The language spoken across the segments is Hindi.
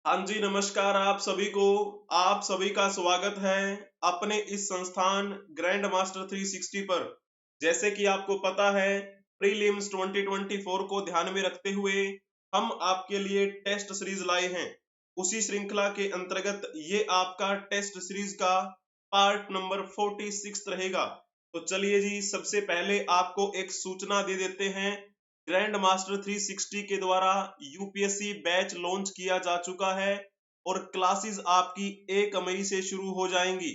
हाँ जी, नमस्कार आप सभी को। आप सभी का स्वागत है अपने इस संस्थान ग्रैंड मास्टर 360 पर। जैसे कि आपको पता है, प्रीलिम्स 2024 को ध्यान में रखते हुए हम आपके लिए टेस्ट सीरीज लाए हैं। उसी श्रृंखला के अंतर्गत ये आपका टेस्ट सीरीज का पार्ट नंबर 46 रहेगा। तो चलिए जी, सबसे पहले आपको एक सूचना दे देते हैं। ग्रैंड मास्टर 360 के द्वारा यूपीएससी बैच लॉन्च किया जा चुका है और क्लासेस आपकी 1 मई से शुरू हो जाएंगी।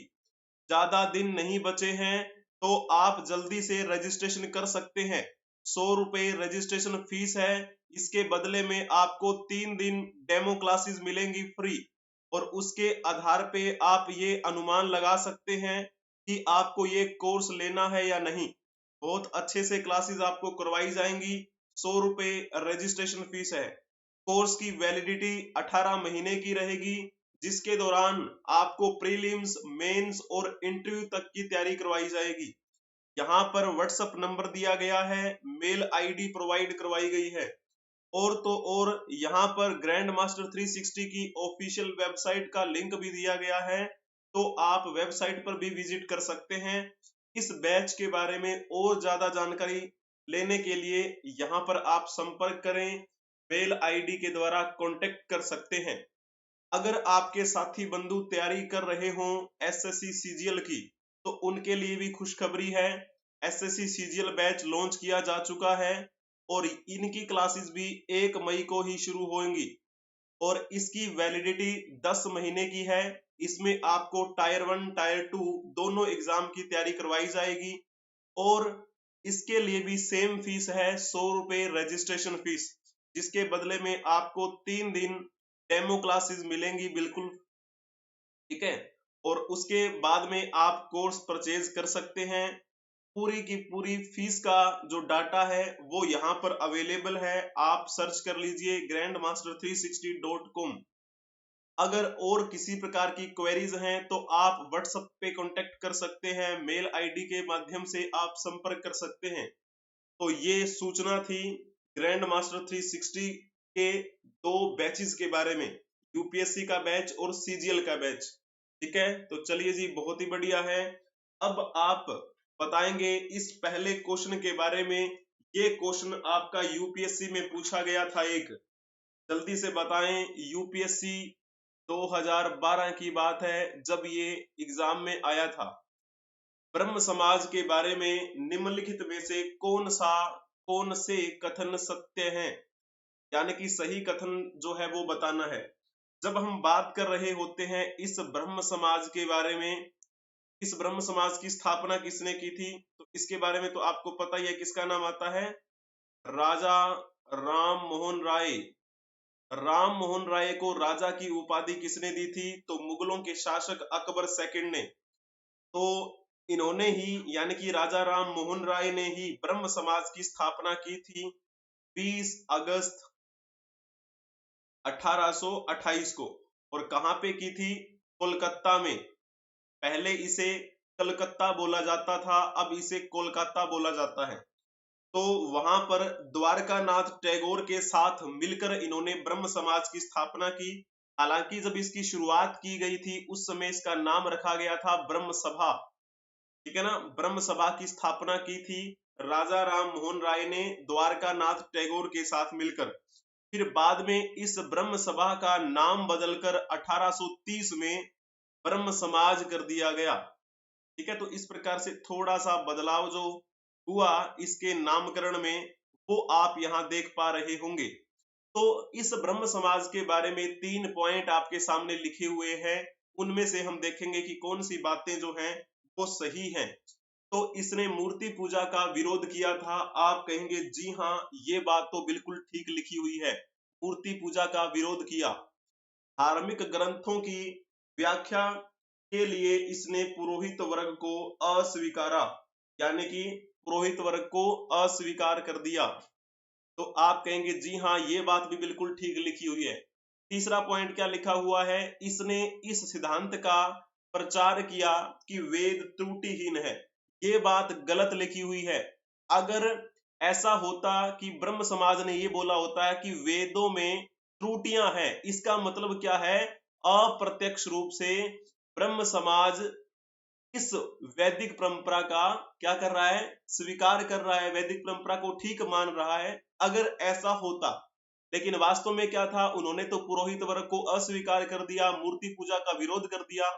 ज्यादा दिन नहीं बचे हैं, तो आप जल्दी से रजिस्ट्रेशन कर सकते हैं। 100 रुपए रजिस्ट्रेशन फीस है। इसके बदले में आपको 3 दिन डेमो क्लासेस मिलेंगी फ्री, और उसके आधार पे आप ये अनुमान लगा सकते हैं कि आपको ये कोर्स लेना है या नहीं। बहुत अच्छे से क्लासेस आपको करवाई जाएंगी। 100 रुपए रजिस्ट्रेशन फीस है। कोर्स की वैलिडिटी 18 महीने की रहेगी, जिसके दौरान आपको प्रीलिम्स, मेंस और इंटरव्यू तक की तैयारी करवाई जाएगी। यहाँ पर व्हाट्सएप नंबर दिया गया है, मेल आईडी प्रोवाइड करवाई गई है, और तो और यहाँ पर ग्रैंड मास्टर 360 की ऑफिशियल वेबसाइट का लिंक भी दिया गया है, तो आप वेबसाइट पर भी विजिट कर सकते हैं। इस बैच के बारे में और ज्यादा जानकारी लेने के लिए यहाँ पर आप संपर्क करें, मेल आईडी के द्वारा कांटेक्ट कर सकते हैं। अगर आपके साथी बंधु तैयारी कर रहे हों एसएससी सीजीएल की, तो उनके लिए भी खुशखबरी है। एसएससी सीजीएल बैच लॉन्च किया जा चुका है और इनकी क्लासेस भी 1 मई को ही शुरू होंगी, और इसकी वैलिडिटी 10 महीने की है। इसमें आपको टायर 1 टायर 2 दोनों एग्जाम की तैयारी करवाई जाएगी, और इसके लिए भी सेम फीस है, 100 रुपए रजिस्ट्रेशन फीस, जिसके बदले में आपको 3 दिन डेमो क्लासेस मिलेंगी बिल्कुल। ठीक है, और उसके बाद में आप कोर्स परचेज कर सकते हैं। पूरी की पूरी फीस का जो डाटा है वो यहाँ पर अवेलेबल है। आप सर्च कर लीजिए grandmaster360.com। अगर और किसी प्रकार की क्वेरीज हैं तो आप व्हाट्सएप पे कांटेक्ट कर सकते हैं, मेल आईडी के माध्यम से आप संपर्क कर सकते हैं। तो ये सूचना थी ग्रैंड मास्टर 360 के 2 बैचेस के बारे में, यूपीएससी का बैच और सीजीएल का बैच। ठीक है, तो चलिए जी, बहुत ही बढ़िया है। अब आप बताएंगे इस पहले क्वेश्चन के बारे में। ये क्वेश्चन आपका यूपीएससी में पूछा गया था एक, जल्दी से बताएं। यूपीएससी 2012 की बात है जब ये एग्जाम में आया था। ब्रह्म समाज के बारे में निम्नलिखित में से कौन से कथन सत्य हैं, यानी कि सही कथन जो है वो बताना है। जब हम बात कर रहे होते हैं इस ब्रह्म समाज के बारे में, इस ब्रह्म समाज की स्थापना किसने की थी, तो इसके बारे में तो आपको पता ही है किसका नाम आता है, राजा राम मोहन राय। राम मोहन राय को राजा की उपाधि किसने दी थी, तो मुगलों के शासक अकबर सेकंड ने। तो इन्होंने ही, यानी कि राजा राम मोहन राय ने ही ब्रह्म समाज की स्थापना की थी 20 अगस्त 1828 को। और कहां पे की थी, कोलकाता में। पहले इसे कलकत्ता बोला जाता था, अब इसे कोलकाता बोला जाता है। तो वहां पर द्वारकानाथ टैगोर के साथ मिलकर इन्होंने ब्रह्म समाज की स्थापना की। हालांकि जब इसकी शुरुआत की गई थी उस समय इसका नाम रखा गया था ब्रह्म सभा। ठीक है ना, ब्रह्म सभा की स्थापना की थी राजा राम मोहन राय ने द्वारकानाथ टैगोर के साथ मिलकर। फिर बाद में इस ब्रह्म सभा का नाम बदलकर 1830 में ब्रह्म समाज कर दिया गया। ठीक है, तो इस प्रकार से थोड़ा सा बदलाव जो हुआ इसके नामकरण में, वो आप यहाँ देख पा रहे होंगे। तो इस ब्रह्म समाज के बारे में 3 पॉइंट आपके सामने लिखे हुए हैं। उनमें से हम देखेंगे कि कौन सी बातें जो हैं वो सही हैं। तो इसने मूर्ति पूजा का विरोध किया था। आप कहेंगे जी हाँ, ये बात तो बिल्कुल ठीक लिखी हुई है, मूर्ति पूजा का विरोध किया। धार्मिक ग्रंथों की व्याख्या के लिए इसने पुरोहित वर्ग को अस्वीकारा, यानी कि पुरोहित वर्ग को अस्वीकार कर दिया। तो आप कहेंगे जी हाँ, ये बात भी बिल्कुल ठीक लिखी हुई है। तीसरा पॉइंट क्या लिखा हुआ है, इसने इस सिद्धांत का प्रचार किया कि वेद त्रुटिहीन है। ये बात गलत लिखी हुई है। अगर ऐसा होता कि ब्रह्म समाज ने ये बोला होता है कि वेदों में त्रुटियां हैं। इसका मतलब क्या है, अप्रत्यक्ष रूप से ब्रह्म समाज इस वैदिक परंपरा का क्या कर रहा है, स्वीकार कर रहा है, वैदिक परंपरा को ठीक मान रहा है। अगर ऐसा होता, लेकिन वास्तव में क्या था, उन्होंने तो पुरोहित वर्ग को अस्वीकार कर दिया, मूर्ति पूजा का विरोध कर दिया,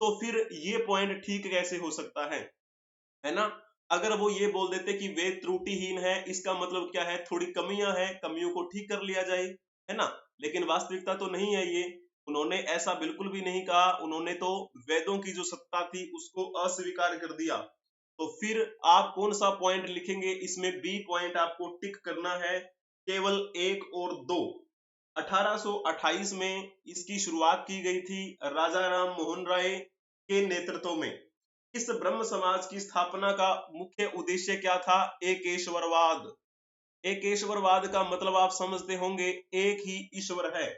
तो फिर ये पॉइंट ठीक कैसे हो सकता है ना। अगर वो ये बोल देते कि वेद त्रुटिहीन है, इसका मतलब क्या है, थोड़ी कमियां हैं, कमियों को ठीक कर लिया जाए, है ना। लेकिन वास्तविकता तो नहीं है ये, उन्होंने ऐसा बिल्कुल भी नहीं कहा। उन्होंने तो वेदों की जो सत्ता थी उसको अस्वीकार कर दिया। तो फिर आप कौन सा पॉइंट लिखेंगे, इसमें बी पॉइंट आपको टिक करना है, केवल 1 और 2। 1828 में इसकी शुरुआत की गई थी राजा राम मोहन राय के नेतृत्व में। इस ब्रह्म समाज की स्थापना का मुख्य उद्देश्य क्या था, एकेश्वरवाद। एकेश्वरवाद का मतलब आप समझते होंगे, एक ही ईश्वर है।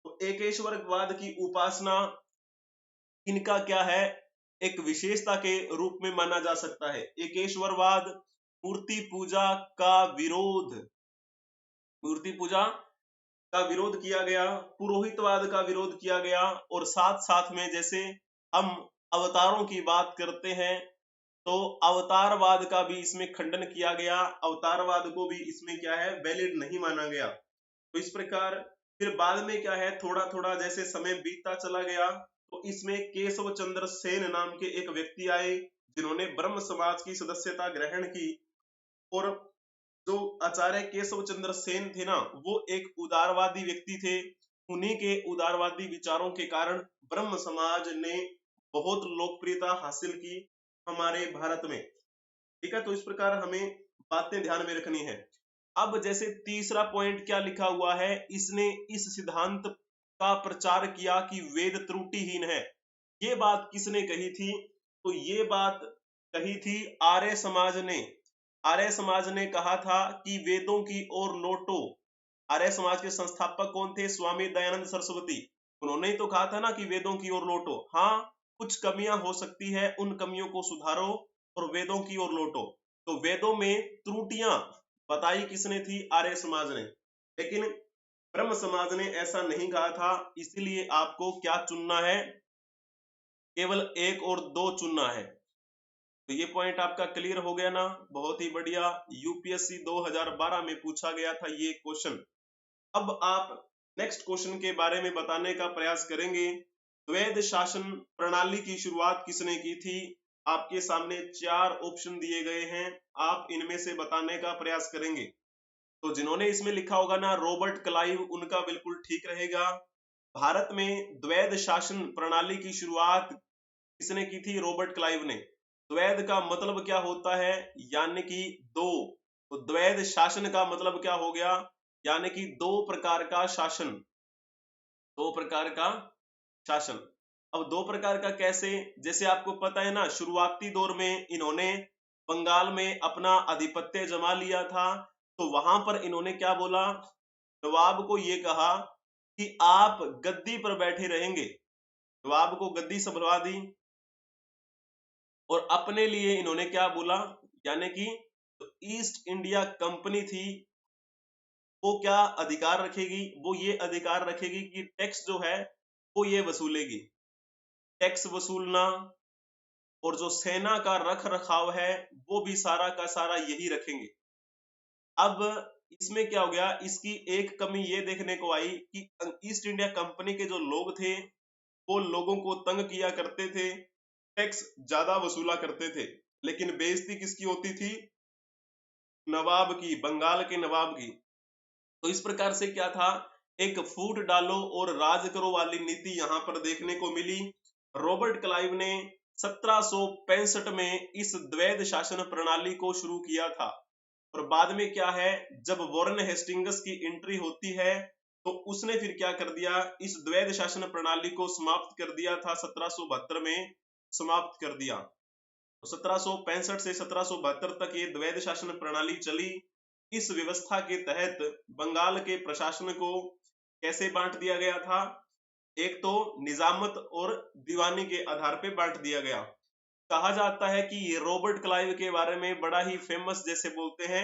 तो एकेश्वरवाद की उपासना इनका क्या है, एक विशेषता के रूप में माना जा सकता है। एकेश्वरवाद मूर्ति पूजा का विरोध, मूर्ति पूजा का विरोध किया गया, पुरोहितवाद का विरोध किया गया, और साथ साथ में जैसे हम अवतारों की बात करते हैं तो अवतारवाद का भी इसमें खंडन किया गया। अवतारवाद को भी इसमें क्या है, वैलिड नहीं माना गया। तो इस प्रकार फिर बाद में क्या है, थोड़ा थोड़ा जैसे समय बीतता चला गया, तो इसमें केशव चंद्र सेन नाम के एक व्यक्ति आए, जिन्होंने ब्रह्म समाज की सदस्यता ग्रहण की। और जो आचार्य केशव चंद्र सेन थे ना, वो एक उदारवादी व्यक्ति थे। उन्हीं के उदारवादी विचारों के कारण ब्रह्म समाज ने बहुत लोकप्रियता हासिल की हमारे भारत में। ठीक है, तो इस प्रकार हमें बातें ध्यान में रखनी है। अब जैसे तीसरा पॉइंट क्या लिखा हुआ है, इसने इस सिद्धांत का प्रचार किया कि वेद त्रुटिहीन है। ये बात किसने कही थी, तो ये बात कही थी आर्य समाज ने। आर्य समाज ने कहा था कि वेदों की ओर लौटो। आर्य समाज के संस्थापक कौन थे, स्वामी दयानंद सरस्वती। उन्होंने ही तो कहा था ना कि वेदों की ओर लौटो। हाँ, कुछ कमियां हो सकती है, उन कमियों को सुधारो और वेदों की ओर लौटो। तो वेदों में त्रुटियां बताई किसने थी, आर्य समाज ने। लेकिन ब्रह्म समाज ने ऐसा नहीं कहा था, इसलिए आपको क्या चुनना है, केवल 1 और 2 चुनना है। तो ये पॉइंट आपका क्लियर हो गया ना, बहुत ही बढ़िया। यूपीएससी 2012 में पूछा गया था ये क्वेश्चन। अब आप नेक्स्ट क्वेश्चन के बारे में बताने का प्रयास करेंगे। द्वैध शासन प्रणाली की शुरुआत किसने की थी। आपके सामने 4 ऑप्शन दिए गए हैं, आप इनमें से बताने का प्रयास करेंगे। तो जिन्होंने इसमें लिखा होगा ना रॉबर्ट क्लाइव, उनका बिल्कुल ठीक रहेगा। भारत में द्वैध शासन प्रणाली की शुरुआत किसने की थी, रॉबर्ट क्लाइव ने। द्वैध का मतलब क्या होता है, यानी कि दो। तो द्वैध शासन का मतलब क्या हो गया, यानी कि 2 प्रकार का शासन। 2 प्रकार का शासन। अब 2 प्रकार का कैसे, जैसे आपको पता है ना, शुरुआती दौर में इन्होंने बंगाल में अपना आधिपत्य जमा लिया था। तो वहां पर इन्होंने क्या बोला, नवाब को ये कहा कि आप गद्दी पर बैठे रहेंगे। नवाब को गद्दी संभलवा दी, और अपने लिए इन्होंने क्या बोला, यानी कि तो ईस्ट इंडिया कंपनी थी, वो क्या अधिकार रखेगी, वो ये अधिकार रखेगी कि टैक्स जो है वो ये वसूलेगी। टैक्स वसूलना और जो सेना का रख रखाव है वो भी सारा का सारा यही रखेंगे। अब इसमें क्या हो गया, इसकी एक कमी ये देखने को आई कि ईस्ट इंडिया कंपनी के जो लोग थे वो लोगों को तंग किया करते थे, टैक्स ज्यादा वसूला करते थे। लेकिन बेइज्जती किसकी होती थी, नवाब की, बंगाल के नवाब की। तो इस प्रकार से क्या था, एक फूट डालो और राज करो वाली नीति यहां पर देखने को मिली। रॉबर्ट क्लाइव ने 1765 में इस द्वैध शासन प्रणाली को शुरू किया था। और बाद में क्या है, जब वॉरेन हेस्टिंग्स की एंट्री होती है तो उसने फिर क्या कर दिया, इस द्वैध शासन प्रणाली को समाप्त कर दिया था। 1772 में समाप्त कर दिया। तो 1765 से 1772 तक ये द्वैध शासन प्रणाली चली। इस व्यवस्था के तहत बंगाल के प्रशासन को कैसे बांट दिया गया था, एक तो निजामत और दीवानी के आधार पे बांट दिया गया। कहा जाता है कि ये रॉबर्ट क्लाइव के बारे में बड़ा ही फेमस, जैसे बोलते हैं,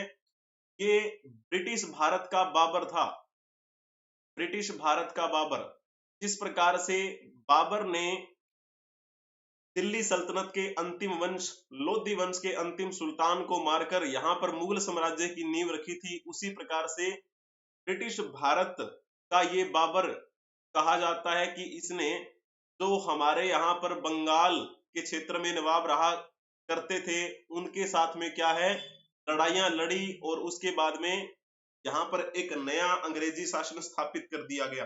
ये ब्रिटिश भारत का बाबर था। ब्रिटिश भारत का बाबर। जिस प्रकार से बाबर ने दिल्ली सल्तनत के अंतिम वंश लोधी वंश के अंतिम सुल्तान को मारकर यहाँ पर मुगल साम्राज्य की नींव रखी थी, उसी प्रकार से ब्रिटिश भारत का ये बाबर कहा जाता है कि इसने जो हमारे यहाँ पर बंगाल के क्षेत्र में नवाब रहा करते थे उनके साथ में क्या है लड़ाइयां लड़ी और उसके बाद में यहाँ पर एक नया अंग्रेजी शासन स्थापित कर दिया गया।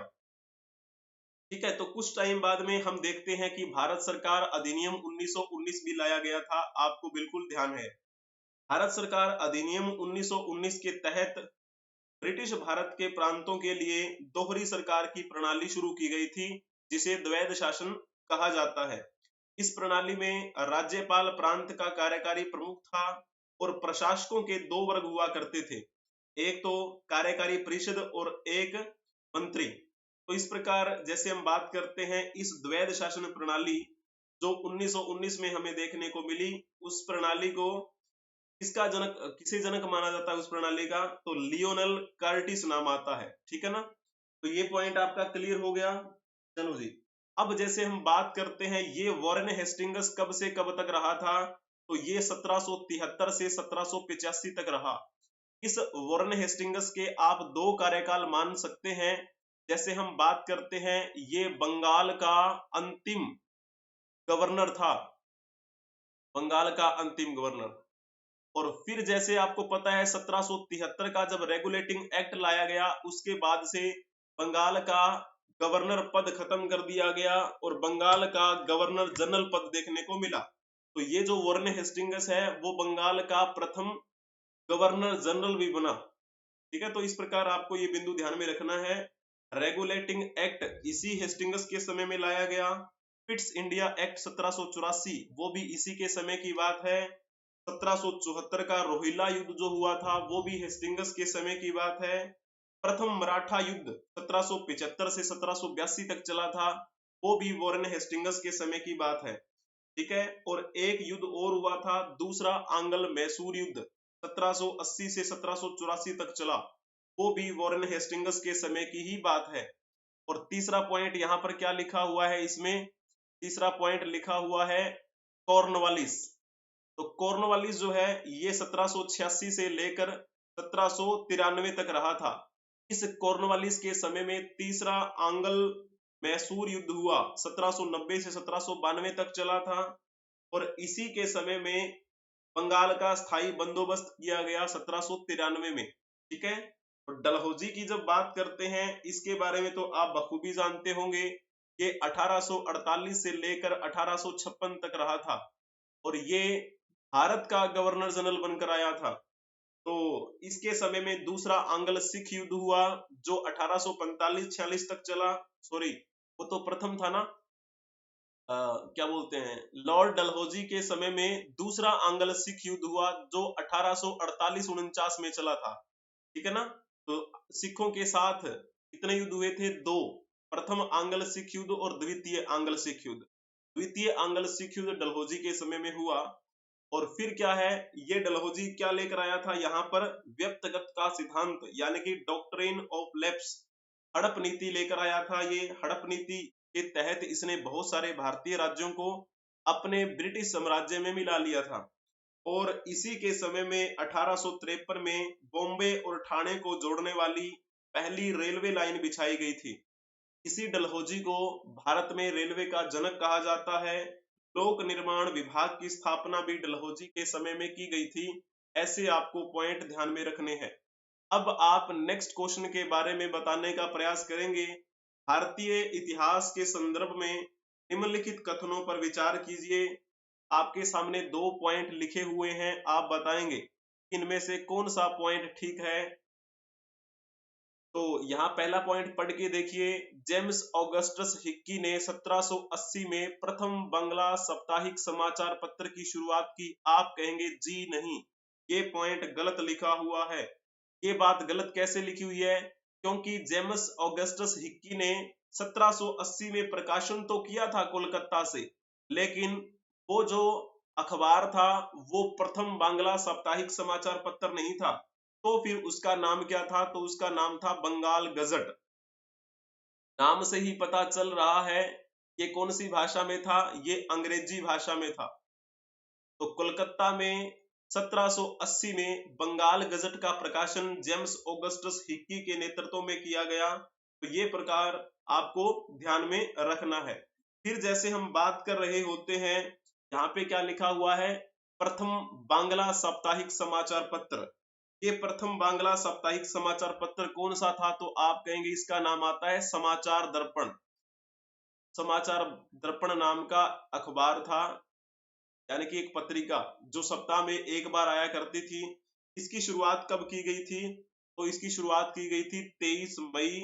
ठीक है, तो कुछ टाइम बाद में हम देखते हैं कि भारत सरकार अधिनियम 1919 भी लाया गया था, आपको बिल्कुल ध्यान है। भारत सरकार अधिनियम 1919 के तहत ब्रिटिश भारत के प्रांतों के लिए दोहरी सरकार की प्रणाली शुरू की गई थी, जिसे द्वैध शासन कहा जाता है। इस प्रणाली में राज्यपाल प्रांत का कार्यकारी प्रमुख था और प्रशासकों के दो वर्ग हुआ करते थे, एक तो कार्यकारी परिषद और एक मंत्री। तो इस प्रकार जैसे हम बात करते हैं इस द्वैध शासन प्रणाली जो 1919 में हमें देखने को मिली, उस प्रणाली को किसे जनक माना जाता है उस प्रणाली का, तो लियोनेल कर्टिस नाम आता है। ठीक है ना, तो ये पॉइंट आपका क्लियर हो गया। चलो जी, अब जैसे हम बात करते हैं ये वॉरेन हेस्टिंग्स कब से कब तक रहा था, तो ये 1773 से 1785 तक रहा। इस वॉरेन हेस्टिंग्स के आप दो कार्यकाल मान सकते हैं। जैसे हम बात करते हैं ये बंगाल का अंतिम गवर्नर था, बंगाल का अंतिम गवर्नर। और फिर जैसे आपको पता है 1773 का जब रेगुलेटिंग एक्ट लाया गया उसके बाद से बंगाल का गवर्नर पद खत्म कर दिया गया और बंगाल का गवर्नर जनरल पद देखने को मिला। तो ये जो वॉरेन हेस्टिंग्स है वो बंगाल का प्रथम गवर्नर जनरल भी बना। ठीक है, तो इस प्रकार आपको ये बिंदु ध्यान में रखना है। रेगुलेटिंग एक्ट इसी हेस्टिंग्स के समय में लाया गया। पिट्स इंडिया एक्ट 1784 वो भी इसी के समय की बात है। 1774 का रोहिला युद्ध जो हुआ था वो भी हेस्टिंग्स के समय की बात है। प्रथम मराठा युद्ध 1775 से 1782 तक चला था, वो भी वॉरेन हेस्टिंग्स के समय की बात है। ठीक है, और एक युद्ध और हुआ था दूसरा आंग्ल मैसूर युद्ध 1780 से 1784 तक चला, वो भी वॉरेन हेस्टिंग्स के समय की ही बात है। और तीसरा पॉइंट यहाँ पर क्या लिखा हुआ है, इसमें तीसरा पॉइंट लिखा हुआ है कॉर्नवालिस। तो कॉर्नवालिस जो है ये 1786 से लेकर 1793 तक रहा था। इस कॉर्नवालिस के समय में तीसरा आंग्ल मैसूर युद्ध हुआ 1790 से 1792 तक चला था और इसी के समय में बंगाल का स्थायी बंदोबस्त किया गया 1793 में। ठीक है, और डलहौजी की जब बात करते हैं इसके बारे में तो आप बखूबी जानते होंगे, ये 1848 से लेकर 1856 तक रहा था और ये भारत का गवर्नर जनरल बनकर आया था। तो इसके समय में दूसरा आंग्ल सिख युद्ध हुआ जो 1845-46 तक चला। सॉरी, वो तो प्रथम था ना, क्या बोलते हैं, लॉर्ड डलहौजी के समय में दूसरा आंग्ल सिख युद्ध हुआ जो 1848-49 में चला था। ठीक है ना, तो सिखों के साथ कितने युद्ध हुए थे, दो। प्रथम आंग्ल सिख युद्ध और द्वितीय आंग्ल सिख युद्ध। द्वितीय आंग्ल सिख युद्ध डलहौजी के समय में हुआ। और फिर क्या है, ये डलहौजी क्या लेकर आया था यहाँ पर, व्यक्तिगत का सिद्धांत यानी कि डॉक्ट्रिन ऑफ लैप्स, हड़प नीति लेकर आया था। ये हड़प नीति के तहत इसने बहुत सारे भारतीय राज्यों को अपने ब्रिटिश साम्राज्य में मिला लिया था। और इसी के समय में 1853 में बॉम्बे और ठाणे को जोड़ने वाली पहली रेलवे लाइन बिछाई गई थी। इसी डलहौजी को भारत में रेलवे का जनक कहा जाता है। लोक निर्माण विभाग की स्थापना भी डलहौजी के समय में की गई थी। ऐसे आपको पॉइंट ध्यान में रखने हैं। अब आप नेक्स्ट क्वेश्चन के बारे में बताने का प्रयास करेंगे। भारतीय इतिहास के संदर्भ में निम्नलिखित कथनों पर विचार कीजिए। आपके सामने दो पॉइंट लिखे हुए हैं, आप बताएंगे इनमें से कौन सा पॉइंट ठीक है। तो यहाँ पहला पॉइंट पढ़ के देखिए। जेम्स ऑगस्टस हिक्की ने 1780 में प्रथम बांग्ला साप्ताहिक समाचार पत्र की शुरुआत की। आप कहेंगे जी नहीं, ये पॉइंट गलत लिखा हुआ है। ये बात गलत कैसे लिखी हुई है, क्योंकि जेम्स ऑगस्टस हिक्की ने 1780 में प्रकाशन तो किया था कोलकाता से, लेकिन वो जो अखबार था वो प्रथम बांग्ला साप्ताहिक समाचार पत्र नहीं था। तो फिर उसका नाम क्या था, तो उसका नाम था बंगाल गजट। नाम से ही पता चल रहा है ये कौन सी भाषा में था, ये अंग्रेजी भाषा में था। तो कोलकाता में 1780 में बंगाल गजट का प्रकाशन जेम्स ऑगस्टस हिक्की के नेतृत्व में किया गया। तो ये प्रकार आपको ध्यान में रखना है। फिर जैसे हम बात कर रहे होते हैं, यहाँ पे क्या लिखा हुआ है, प्रथम बांग्ला साप्ताहिक समाचार पत्र। ये प्रथम बांग्ला साप्ताहिक समाचार पत्र कौन सा था, तो आप कहेंगे इसका नाम आता है समाचार दर्पण। समाचार दर्पण नाम का अखबार था, यानी कि एक पत्रिका जो सप्ताह में एक बार आया करती थी। इसकी शुरुआत कब की गई थी, तो इसकी शुरुआत की गई थी 23 मई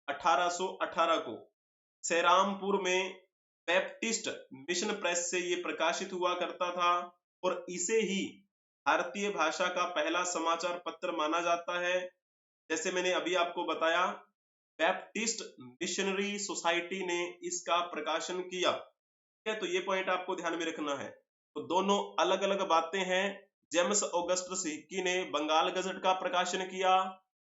1818 को सेरामपुर में बैप्टिस्ट मिशन प्रेस से ये प्रकाशित हुआ करता था, और इसे ही भारतीय भाषा का पहला समाचार पत्र माना जाता है। जैसे मैंने अभी आपको बताया, बैप्टिस्ट मिशनरी सोसाइटी ने इसका प्रकाशन किया। ठीक है, तो ये पॉइंट आपको ध्यान में रखना है। तो दोनों अलग अलग बातें हैं। जेम्स ऑगस्टस हिक्की ने बंगाल गजट का प्रकाशन किया,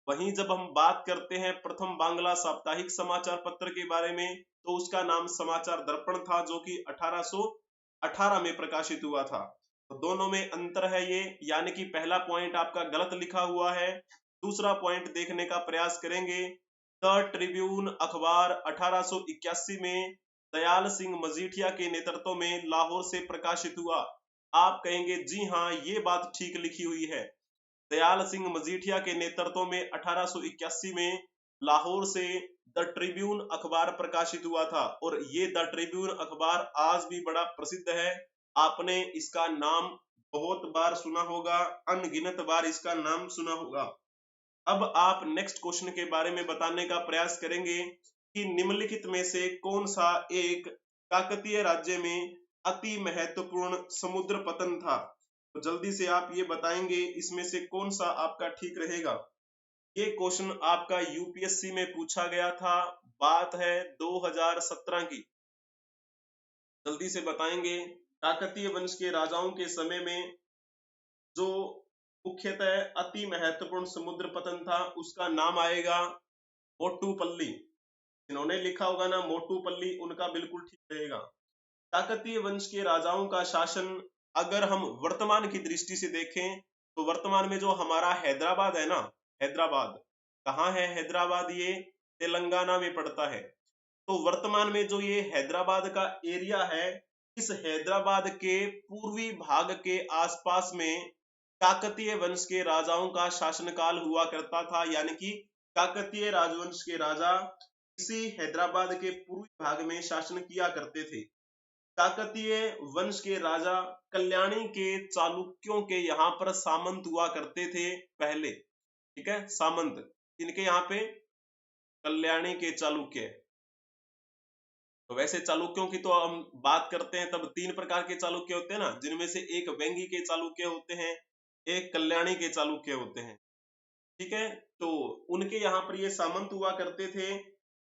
वहीं जब हम बात करते हैं प्रथम बांग्ला साप्ताहिक समाचार पत्र के बारे में, तो उसका नाम समाचार दर्पण था, जो कि 1818 में प्रकाशित हुआ था। तो दोनों में अंतर है ये, यानी कि पहला पॉइंट आपका गलत लिखा हुआ है। दूसरा पॉइंट देखने का प्रयास करेंगे। द ट्रिब्यून अखबार 1881 में दयाल सिंह मजीठिया के नेतृत्व में लाहौर से प्रकाशित हुआ। आप कहेंगे जी हाँ, ये बात ठीक लिखी हुई है। दयाल सिंह मजीठिया के नेतृत्व में 1881 में लाहौर से द ट्रिब्यून अखबार प्रकाशित हुआ था, और ये द ट्रिब्यून अखबार आज भी बड़ा प्रसिद्ध है। आपने इसका नाम बहुत बार सुना होगा, अनगिनत बार इसका नाम सुना होगा। अब आप नेक्स्ट क्वेश्चन के बारे में बताने का प्रयास करेंगे कि निम्नलिखित में से कौन सा एक काकतीय राज्य में अति महत्वपूर्ण समुद्र पतन था। तो जल्दी से आप ये बताएंगे इसमें से कौन सा आपका ठीक रहेगा। ये क्वेश्चन आपका यूपीएससी में पूछा गया था, बात है 2017 की। जल्दी से बताएंगे, काकतीय वंश के राजाओं के समय में जो मुख्यतः अति महत्वपूर्ण समुद्र पतन था, उसका नाम आएगा मोटूपल्ली। इन्होंने लिखा होगा ना मोटूपल्ली, उनका बिल्कुल ठीक रहेगा। काकतीय वंश के राजाओं का शासन अगर हम वर्तमान की दृष्टि से देखें, तो वर्तमान में जो हमारा हैदराबाद है ना, हैदराबाद कहाँ है, हैदराबाद ये तेलंगाना में पड़ता है। तो वर्तमान में जो ये हैदराबाद का एरिया है, इस हैदराबाद के पूर्वी भाग के आसपास में काकतीय वंश के राजाओं का शासनकाल हुआ करता था, यानी कि काकतीय राजवंश के राजा इसी हैदराबाद के पूर्वी भाग में शासन किया करते थे। काकतीय वंश के राजा कल्याणी के चालुक्यों के यहाँ पर सामंत हुआ करते थे पहले। ठीक है, सामंत इनके यहाँ पे कल्याणी के चालुक्य। तो वैसे चालुक्यों की तो हम बात करते हैं तब तीन प्रकार के चालुक्य होते हैं ना, जिनमें से एक वेंगी के चालुक्य होते हैं, एक कल्याणी के चालुक्य होते हैं। ठीक है, तो उनके यहाँ पर ये सामंत हुआ करते थे।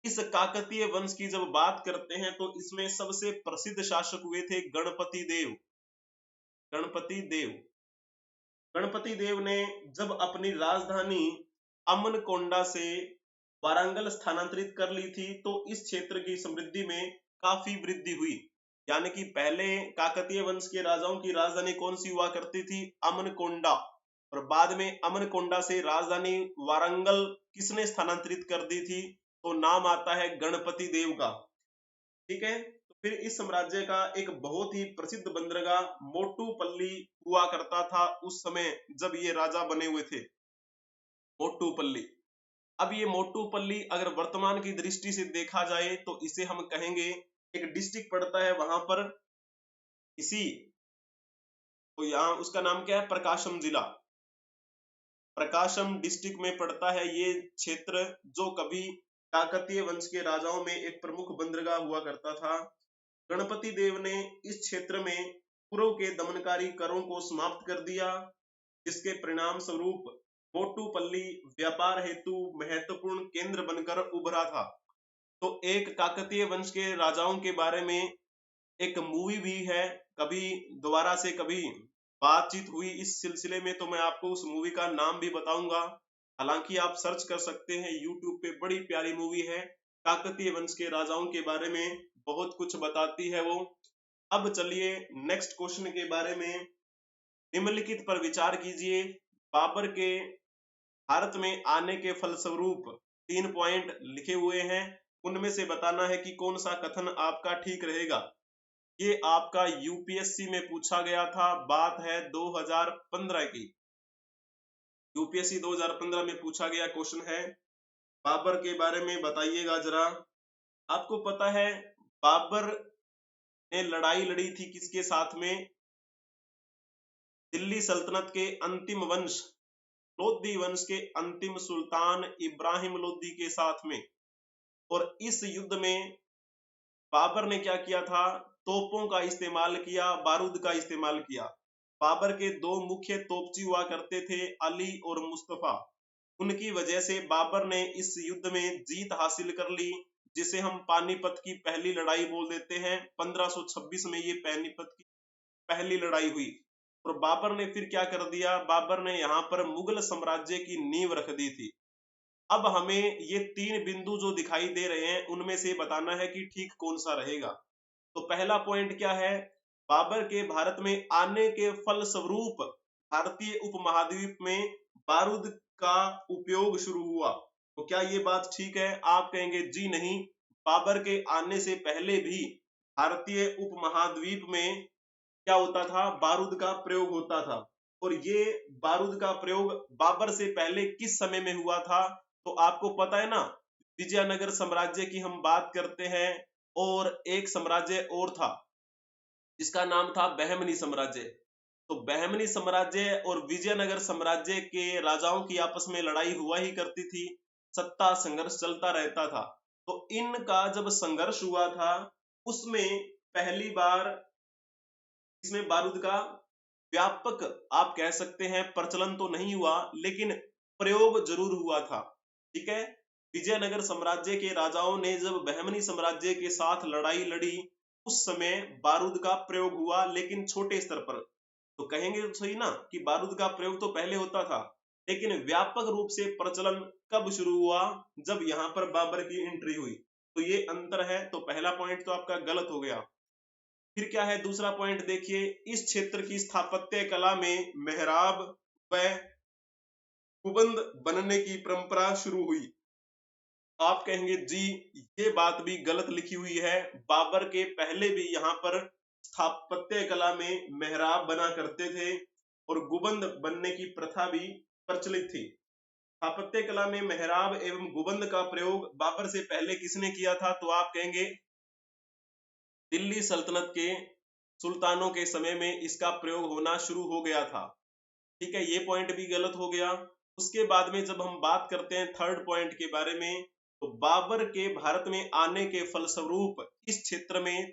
इस काकतीय वंश की जब बात करते हैं तो इसमें सबसे प्रसिद्ध शासक हुए थे गणपति देव। गणपति देव, गणपति देव ने जब अपनी राजधानी अमनकोंडा से वारंगल स्थानांतरित कर ली थी, तो इस क्षेत्र की समृद्धि में काफी वृद्धि हुई। यानी कि पहले काकतीय वंश के राजाओं की राजधानी कौन सी हुआ करती थी, अमनकोंडा, और बाद में अमनकोंडा से राजधानी वारंगल किसने स्थानांतरित कर दी थी, तो नाम आता है गणपति देव का। ठीक है, तो फिर इस साम्राज्य का एक बहुत ही प्रसिद्ध बंदरगाह मोटूपल्ली हुआ करता था उस समय जब ये राजा बने हुए थे, मोटूपल्ली। अब ये मोटूपल्ली अगर वर्तमान की दृष्टि से देखा जाए तो इसे हम कहेंगे, एक डिस्ट्रिक्ट पड़ता है वहां पर इसी, तो यहाँ उसका नाम क्या है, प्रकाशम जिला। प्रकाशम डिस्ट्रिक्ट में पड़ता है ये क्षेत्र, जो कभी काकतीय वंश के राजाओं में एक प्रमुख बंदरगाह हुआ करता था। गणपति देव ने इस क्षेत्र में पूर्व के दमनकारी करों को समाप्त कर दिया, जिसके परिणाम स्वरूप मोटूपल्ली व्यापार हेतु महत्वपूर्ण केंद्र बनकर उभरा था। तो एक काकतीय वंश के राजाओं के बारे में एक मूवी भी है, कभी दोबारा से कभी बातचीत हुई इस सिलसिले में तो मैं आपको उस मूवी का नाम भी बताऊंगा। हालांकि आप सर्च कर सकते हैं यूट्यूब पे, बड़ी प्यारी मूवी है, काकतीय वंश के राजाओं के बारे में बहुत कुछ बताती है वो। अब चलिए नेक्स्ट क्वेश्चन के बारे में, निम्नलिखित पर विचार कीजिए। बाबर के भारत में आने के फलस्वरूप 3 पॉइंट लिखे हुए हैं, उनमें से बताना है कि कौन सा कथन आपका ठीक रहेगा। ये आपका यूपीएससी में पूछा गया था, बात है 2015 की। यूपीएससी 2015 में पूछा गया क्वेश्चन है, बाबर के बारे में बताइएगा जरा। आपको पता है बाबर ने लड़ाई लड़ी थी किसके साथ में? दिल्ली सल्तनत के अंतिम वंश लोधी वंश के अंतिम सुल्तान इब्राहिम लोधी के साथ में। और इस युद्ध में बाबर ने क्या किया था? तोपों का इस्तेमाल किया, बारूद का इस्तेमाल किया। बाबर के 2 मुख्य तोपची हुआ करते थे, अली और मुस्तफा। उनकी वजह से बाबर ने इस युद्ध में जीत हासिल कर ली, जिसे हम पानीपत की पहली लड़ाई बोल देते हैं। 1526 में ये पानीपत की पहली लड़ाई हुई। और बाबर ने फिर क्या कर दिया? बाबर ने यहाँ पर मुगल साम्राज्य की नींव रख दी थी। अब हमें ये 3 बिंदु जो दिखाई दे रहे हैं, उनमें से बताना है कि ठीक कौन सा रहेगा। तो पहला पॉइंट क्या है? बाबर के भारत में आने के फलस्वरूप भारतीय उपमहाद्वीप में बारूद का उपयोग शुरू हुआ। तो क्या ये बात ठीक है? आप कहेंगे जी नहीं, बाबर के आने से पहले भी भारतीय उपमहाद्वीप में क्या होता था? बारूद का प्रयोग होता था। और ये बारूद का प्रयोग बाबर से पहले किस समय में हुआ था? तो आपको पता है ना, विजयनगर साम्राज्य की हम बात करते हैं, और एक साम्राज्य और था जिसका नाम था बहमनी साम्राज्य। तो बहमनी साम्राज्य और विजयनगर साम्राज्य के राजाओं की आपस में लड़ाई हुआ ही करती थी, सत्ता संघर्ष चलता रहता था। तो इनका जब संघर्ष हुआ था, उसमें पहली बार इसमें बारूद का व्यापक आप कह सकते हैं प्रचलन तो नहीं हुआ, लेकिन प्रयोग जरूर हुआ था। ठीक है, विजयनगर साम्राज्य के राजाओं ने जब बहमनी साम्राज्य के साथ लड़ाई लड़ी, उस समय बारूद का प्रयोग हुआ, लेकिन छोटे स्तर पर। तो कहेंगे तो सही ना कि बारूद का प्रयोग तो पहले होता था, लेकिन व्यापक रूप से प्रचलन कब शुरू हुआ? जब यहाँ पर बाबर की एंट्री हुई। तो ये अंतर है। तो पहला पॉइंट तो आपका गलत हो गया। फिर क्या है दूसरा पॉइंट? देखिए, इस क्षेत्र की स्थापत्य कला में मेहराब व गुंबद बनने की परंपरा शुरू हुई। आप कहेंगे जी ये बात भी गलत लिखी हुई है, बाबर के पहले भी यहाँ पर स्थापत्य कला में मेहराब बना करते थे और गुंबद बनने की प्रथा भी प्रचलित थी। स्थापत्य कला में मेहराब एवं गुंबद का प्रयोग बाबर से पहले किसने किया था? तो आप कहेंगे दिल्ली सल्तनत के सुल्तानों के समय में इसका प्रयोग होना शुरू हो गया था। ठीक है, ये पॉइंट भी गलत हो गया। उसके बाद में जब हम बात करते हैं थर्ड पॉइंट के बारे में, तो बाबर के भारत में आने के फलस्वरूप इस क्षेत्र में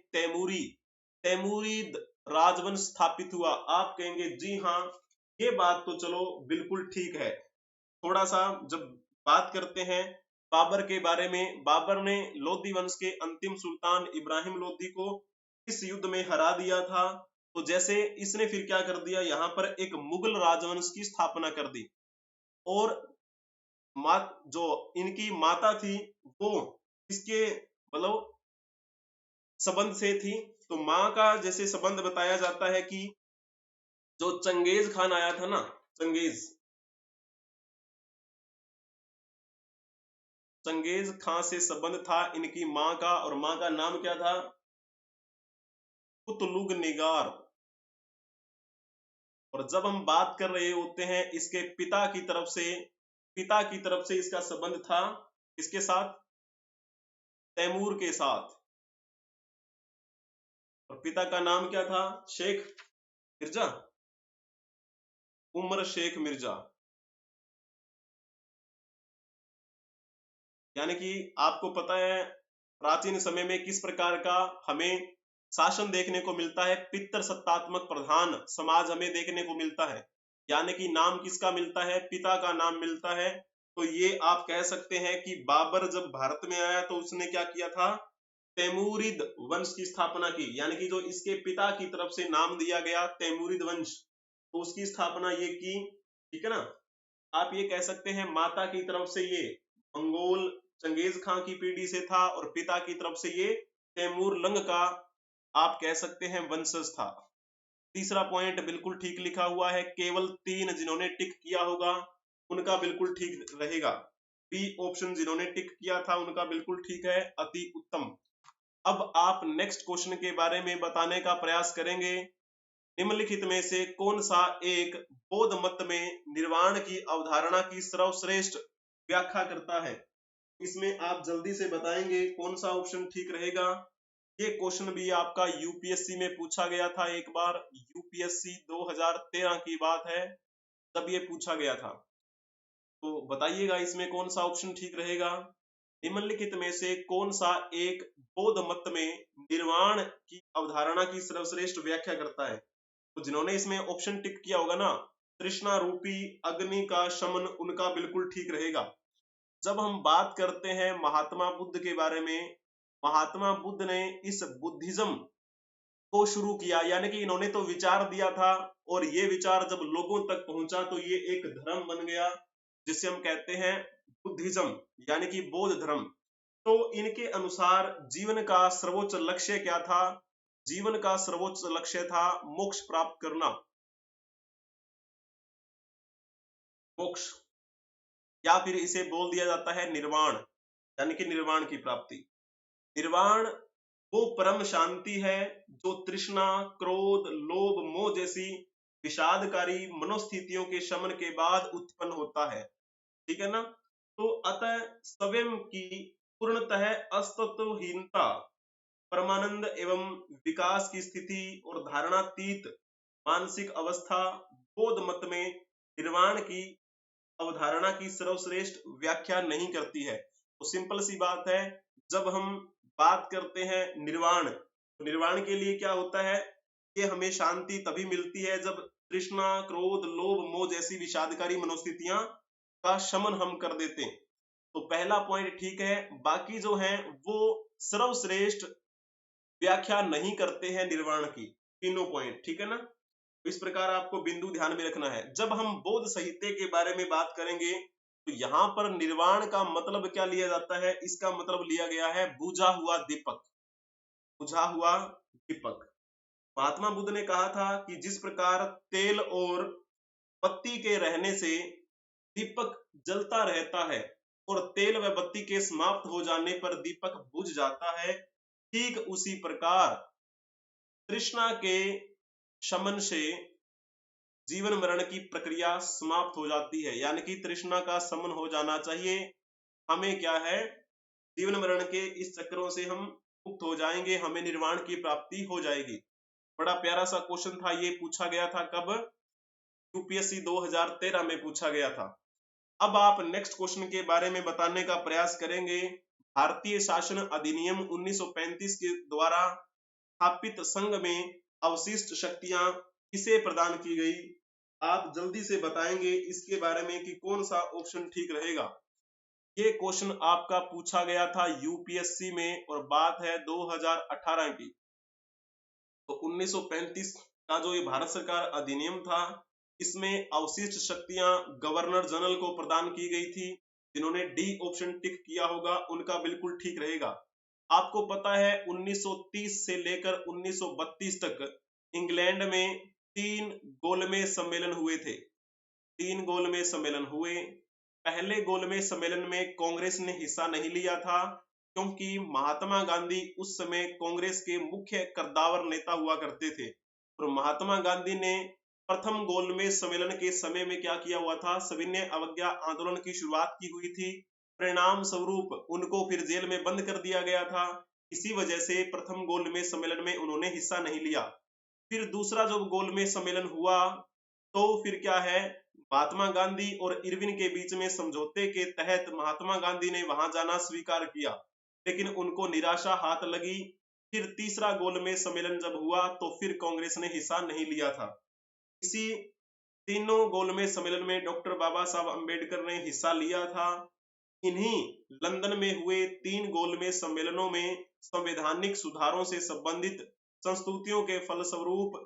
तैमूरीद राजवंश स्थापित हुआ। आप कहेंगे जी हाँ, ये बात तो चलो बिल्कुल ठीक है। थोड़ा सा जब बात करते हैं बाबर के बारे में, बाबर ने लोधी वंश के अंतिम सुल्तान इब्राहिम लोधी को इस युद्ध में हरा दिया था। तो जैसे इसने फिर क्या कर दिया, यहाँ पर एक मुगल राजवंश की स्थापना कर दी। और जो इनकी माता थी वो इसके मतलब संबंध से थी। तो माँ का जैसे संबंध बताया जाता है कि जो चंगेज खान आया था ना, चंगेज खां से संबंध था इनकी माँ का, और माँ का नाम क्या था? कुतलुग निगार। और जब हम बात कर रहे होते हैं इसके पिता की तरफ से इसका संबंध था इसके साथ, तैमूर के साथ। और पिता का नाम क्या था? शेख मिर्जा, उमर शेख मिर्जा। यानी कि आपको पता है प्राचीन समय में किस प्रकार का हमें शासन देखने को मिलता है, पितर सत्तात्मक प्रधान समाज हमें देखने को मिलता है। यानी कि नाम किसका मिलता है? पिता का नाम मिलता है। तो ये आप कह सकते हैं कि बाबर जब भारत में आया तो उसने क्या किया था? तैमूरिद वंश की स्थापना की। यानी कि जो इसके पिता की तरफ से नाम दिया गया तैमूरिद वंश, तो उसकी स्थापना ये की। ठीक है ना। आप ये कह सकते हैं माता की तरफ से ये मंगोल चंगेज खां की पीढ़ी से था और पिता की तरफ से ये तैमूर लंग का आप कह सकते हैं वंशज था। तीसरा पॉइंट बिल्कुल ठीक लिखा हुआ है, केवल 3 जिन्होंने टिक किया होगा उनका बिल्कुल ठीक रहेगा। बी ऑप्शन जिन्होंने टिक किया था उनका बिल्कुल ठीक है, अति उत्तम। अब आप नेक्स्ट क्वेश्चन के बारे में बताने का प्रयास करेंगे। निम्नलिखित में से कौन सा एक बौद्ध मत में निर्वाण की अवधारणा की सर्वश्रेष्ठ व्याख्या करता है? इसमें आप जल्दी से बताएंगे कौन सा ऑप्शन ठीक रहेगा। ये क्वेश्चन भी आपका यूपीएससी में पूछा गया था एक बार, यूपीएससी 2013 की बात है तब ये पूछा गया था। तो बताइएगा इसमें कौन सा ऑप्शन ठीक रहेगा। निम्नलिखित में से कौन सा एक बौद्ध मत में निर्वाण की अवधारणा की सर्वश्रेष्ठ व्याख्या करता है? तो जिन्होंने इसमें ऑप्शन टिक किया होगा ना, तृष्णा रूपी अग्नि का शमन, उनका बिल्कुल ठीक रहेगा। जब हम बात करते हैं महात्मा बुद्ध के बारे में, महात्मा बुद्ध ने इस बुद्धिज्म को शुरू किया, यानी कि इन्होंने तो विचार दिया था और ये विचार जब लोगों तक पहुंचा तो ये एक धर्म बन गया जिसे हम कहते हैं बुद्धिज्म, यानी कि बौद्ध धर्म। तो इनके अनुसार जीवन का सर्वोच्च लक्ष्य क्या था? जीवन का सर्वोच्च लक्ष्य था मोक्ष प्राप्त करना, मोक्ष, या फिर इसे बोल दिया जाता है निर्वाण, यानी कि निर्वाण की प्राप्ति। निर्वाण वो परम शांति है जो तृष्णा, क्रोध, लोभ, मोह जैसी विषादकारी मनोस्थितियों के शमन के बाद उत्पन्न होता है। ठीक है ना? तो अतः स्वयं की पूर्णतः अस्तित्वहीनता, परमानंद एवं विकास की स्थिति और धारणातीत मानसिक अवस्था बौद्ध मत में निर्वाण की अवधारणा की सर्वश्रेष्ठ व्याख्या नहीं करती है। तो सिंपल सी बात है, जब हम बात करते हैं निर्वाण, तो निर्वाण के लिए क्या होता है कि हमें शांति तभी मिलती है जब तृष्णा, क्रोध, लोभ, मोह जैसी विषादकारी मनोस्थितियां का शमन हम कर देते हैं। तो पहला पॉइंट ठीक है, बाकी जो है वो सर्वश्रेष्ठ व्याख्या नहीं करते हैं निर्वाण की, तीनों पॉइंट। ठीक है ना? इस प्रकार आपको बिंदु ध्यान में रखना है। जब हम बौद्ध साहित्य के बारे में बात करेंगे तो यहाँ पर निर्वाण का मतलब क्या लिया जाता है? इसका मतलब लिया गया है बुझा हुआ दीपक, बुझा हुआ दीपक। महात्मा बुद्ध ने कहा था कि जिस प्रकार तेल और बत्ती के रहने से दीपक जलता रहता है और तेल व बत्ती के समाप्त हो जाने पर दीपक बुझ जाता है, ठीक उसी प्रकार तृष्णा के शमन से जीवन मरण की प्रक्रिया समाप्त हो जाती है, यानी कि तृष्णा का शमन हो जाना चाहिए। हमें क्या है, जीवन मरण के इस चक्रों से हम मुक्त हो जाएंगे, हमें निर्वाण की प्राप्ति हो जाएगी। बड़ा प्यारा सा क्वेश्चन था, ये पूछा गया था कब? यूपीएससी 2013 में पूछा गया था। अब आप नेक्स्ट क्वेश्चन के बारे में बताने का प्रयास करेंगे। भारतीय शासन अधिनियम 1935 के द्वारा स्थापित संघ में अवशिष्ट शक्तियां किसे प्रदान की गई? आप जल्दी से बताएंगे इसके बारे में कि कौन सा ऑप्शन ठीक रहेगा। ये क्वेश्चन आपका पूछा गया था यूपीएससी में और बात है 2018 की। तो 1935 का जो ये भारत सरकार अधिनियम था, इसमें अवशिष्ट शक्तियां गवर्नर जनरल को प्रदान की गई थी। जिन्होंने डी ऑप्शन टिक किया होगा उनका बिल्कुल ठीक रहेगा। आपको पता है 1930 से लेकर 1932 तक इंग्लैंड में 3 गोलमेज सम्मेलन हुए थे। 3 गोलमेज सम्मेलन हुए। पहले गोलमेज सम्मेलन में कांग्रेस ने हिस्सा नहीं लिया था क्योंकि महात्मा गांधी उस समय कांग्रेस के मुख्य कद्दावर नेता हुआ करते थे और महात्मा गांधी ने प्रथम गोलमेज सम्मेलन के समय में क्या किया हुआ था, सविनय अवज्ञा आंदोलन की शुरुआत की हुई थी। परिणाम स्वरूप उनको फिर जेल में बंद कर दिया गया था। इसी वजह से प्रथम गोलमेज सम्मेलन में उन्होंने हिस्सा नहीं लिया। फिर दूसरा जब गोलमेज सम्मेलन हुआ तो फिर क्या है, महात्मा गांधी और इरविन के बीच में समझौते के तहत महात्मा गांधी ने वहां जाना स्वीकार किया, लेकिन उनको निराशा हाथ लगी। फिर तीसरा गोलमेज सम्मेलन जब हुआ तो फिर कांग्रेस ने हिस्सा नहीं लिया था। इसी तीनों गोलमेज सम्मेलन में डॉक्टर बाबा साहब अंबेडकर ने हिस्सा लिया था। इन्हीं लंदन में हुए 3 गोलमेज सम्मेलनों में संवैधानिक सुधारों से संबंधित संस्तुतियों के फलस्वरूप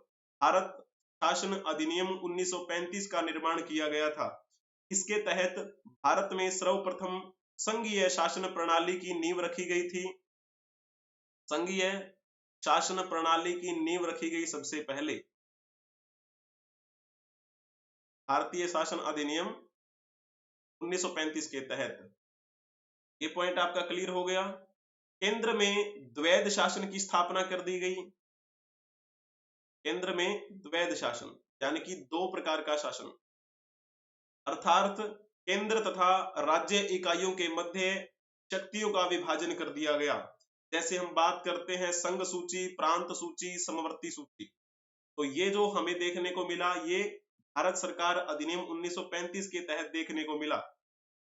भारत शासन अधिनियम 1935 का निर्माण किया गया था। इसके तहत भारत में सर्वप्रथम संघीय शासन प्रणाली की नींव रखी गई थी? संघीय शासन प्रणाली की नींव रखी गई सबसे पहले भारतीय शासन अधिनियम 1935 के तहत। ये पॉइंट आपका क्लियर हो गया। केंद्र में द्वैध शासन की स्थापना कर दी गई। केंद्र में द्वैध शासन यानी कि दो प्रकार का शासन, अर्थात केंद्र तथा राज्य इकाइयों के मध्य शक्तियों का विभाजन कर दिया गया। जैसे हम बात करते हैं संघ सूची, प्रांत सूची, समवर्ती सूची, तो ये जो हमें देखने को मिला ये भारत सरकार अधिनियम 1935 के तहत देखने को मिला।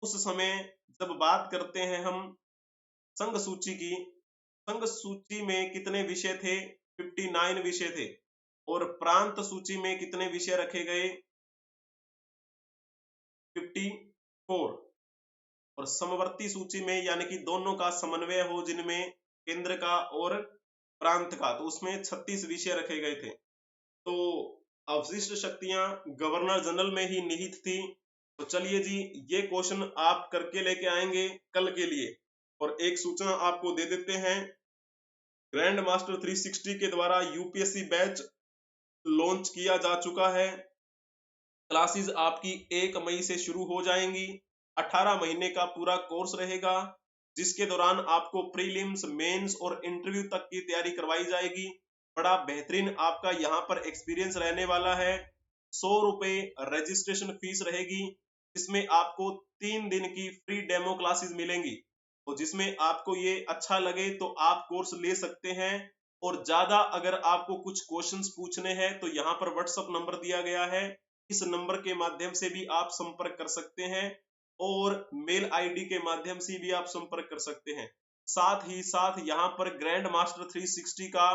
उस समय जब बात करते हैं हम संघ सूची की, संघ सूची में कितने विषय थे? 59 विषय थे। और प्रांत सूची में कितने विषय रखे गए? 54। और समवर्ती सूची में यानी कि दोनों का समन्वय हो, जिनमें केंद्र का और प्रांत का, तो उसमें 36 विषय रखे गए थे। तो अवशिष्ट शक्तियां गवर्नर जनरल में ही निहित थी। तो चलिए जी, ये क्वेश्चन आप करके लेके आएंगे कल के लिए। और एक सूचना आपको दे देते हैं, ग्रैंड मास्टर 360 के द्वारा यूपीएससी बैच लॉन्च किया जा चुका है। क्लासेस आपकी 1 मई से शुरू हो जाएंगी। 18 महीने का पूरा कोर्स रहेगा, जिसके दौरान आपको प्रीलिम्स, मेंस और इंटरव्यू तक की तैयारी करवाई जाएगी। बड़ा बेहतरीन आपका यहाँ पर एक्सपीरियंस रहने वाला है। 100 रुपए रजिस्ट्रेशन फीस रहेगी, जिसमें आपको 3 दिन की फ्री डेमो क्लासेस मिलेंगी। तो जिसमें आपको ये अच्छा लगे तो आप कोर्स ले सकते हैं। और ज्यादा अगर आपको कुछ क्वेश्चंस पूछने हैं तो यहाँ पर व्हाट्सएप नंबर दिया गया है, इस नंबर के माध्यम से भी आप संपर्क कर सकते हैं और मेल आईडी के माध्यम से भी आप संपर्क कर सकते हैं। साथ ही साथ यहाँ पर ग्रैंड मास्टर 360 का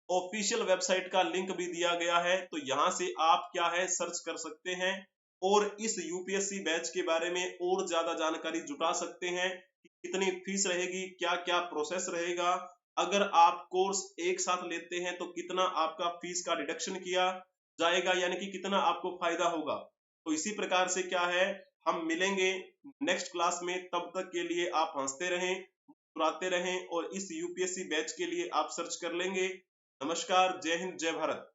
ऑफिशियल वेबसाइट का लिंक भी दिया गया है, तो यहाँ से आप क्या है सर्च कर सकते हैं और इस यूपीएससी बैच के बारे में और ज्यादा जानकारी जुटा सकते हैं। कितनी फीस रहेगी, क्या क्या प्रोसेस रहेगा, अगर आप कोर्स एक साथ लेते हैं तो कितना आपका फीस का डिडक्शन किया जाएगा, यानी कि कितना आपको फायदा होगा। तो इसी प्रकार से क्या है, हम मिलेंगे नेक्स्ट क्लास में। तब तक के लिए आप हंसते रहें, मुस्कुराते रहें और इस यूपीएससी बैच के लिए आप सर्च कर लेंगे। नमस्कार, जय हिंद, जय भारत।